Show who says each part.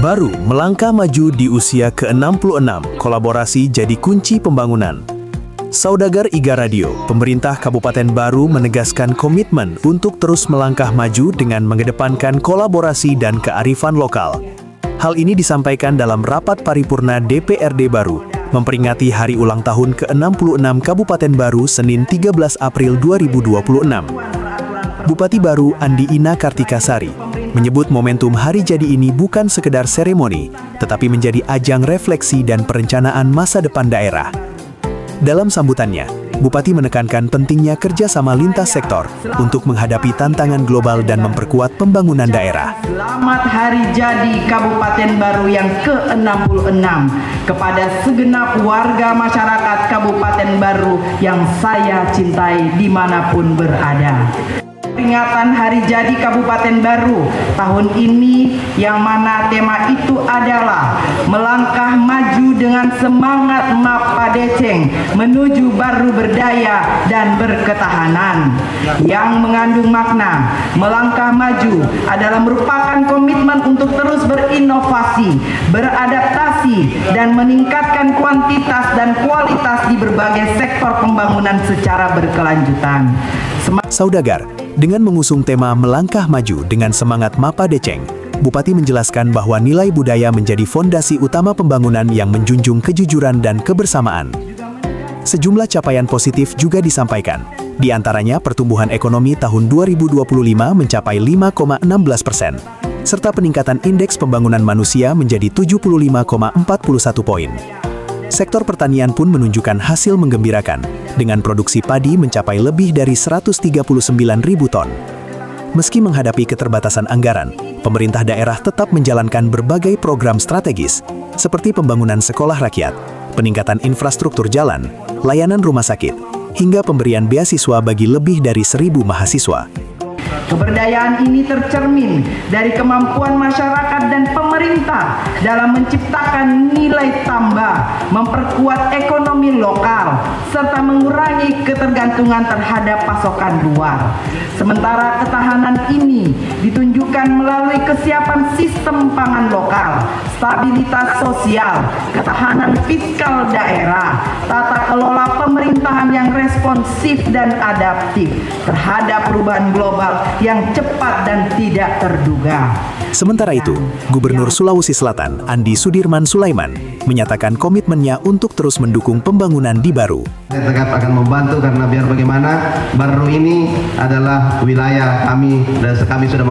Speaker 1: Baru melangkah maju di usia ke-66, kolaborasi jadi kunci pembangunan. Saudagar IGA Radio, pemerintah Kabupaten Baru menegaskan komitmen untuk terus melangkah maju dengan mengedepankan kolaborasi dan kearifan lokal. Hal ini disampaikan dalam rapat paripurna DPRD Baru, memperingati hari ulang tahun ke-66 Kabupaten Baru Senin 13 April 2026. Bupati Baru Andi Ina Kartikasari menyebut momentum hari jadi ini bukan sekedar seremoni, tetapi menjadi ajang refleksi dan perencanaan masa depan daerah. Dalam sambutannya, Bupati menekankan pentingnya kerjasama lintas sektor untuk menghadapi tantangan global dan memperkuat pembangunan daerah.
Speaker 2: Selamat Hari Jadi Kabupaten Baru yang ke-66 kepada segenap warga masyarakat Kabupaten Baru yang saya cintai dimanapun berada. Peringatan Hari Jadi Kabupaten Baru tahun ini yang mana tema itu adalah melangkah maju dengan semangat Mapa Deceng menuju Baru berdaya dan berketahanan, yang mengandung makna melangkah maju adalah merupakan komitmen untuk terus berinovasi, beradaptasi, dan meningkatkan kuantitas dan kualitas di berbagai sektor pembangunan secara berkelanjutan.
Speaker 1: Saudagar, dengan mengusung tema melangkah maju dengan semangat Mapa Deceng, Bupati menjelaskan bahwa nilai budaya menjadi fondasi utama pembangunan yang menjunjung kejujuran dan kebersamaan. Sejumlah capaian positif juga disampaikan, di antaranya pertumbuhan ekonomi tahun 2025 mencapai 5,16%, serta peningkatan indeks pembangunan manusia menjadi 75,41 poin. Sektor pertanian pun menunjukkan hasil menggembirakan, dengan produksi padi mencapai lebih dari 139.000 ton. Meski menghadapi keterbatasan anggaran, pemerintah daerah tetap menjalankan berbagai program strategis, seperti pembangunan sekolah rakyat, peningkatan infrastruktur jalan, layanan rumah sakit, hingga pemberian beasiswa bagi lebih dari 1.000 mahasiswa.
Speaker 2: Keberdayaan ini tercermin dari kemampuan masyarakat dan pemerintah dalam menciptakan nilai tambah, memperkuat ekonomi lokal, serta mengurangi ketergantungan terhadap pasokan luar. Sementara ketahanan ini ditunjukkan melalui kesiapan sistem pangan lokal, stabilitas sosial, ketahanan fiskal daerah, tata kelola pemerintahan yang responsif dan adaptif terhadap perubahan global yang cepat dan tidak terduga.
Speaker 1: Sementara itu, Gubernur Sulawesi Selatan, Andi Sudirman Sulaiman, menyatakan komitmennya untuk terus mendukung pembangunan di Baru.
Speaker 3: Saya tetap akan membantu karena biar bagaimana Baru ini adalah wilayah kami dan kami sudah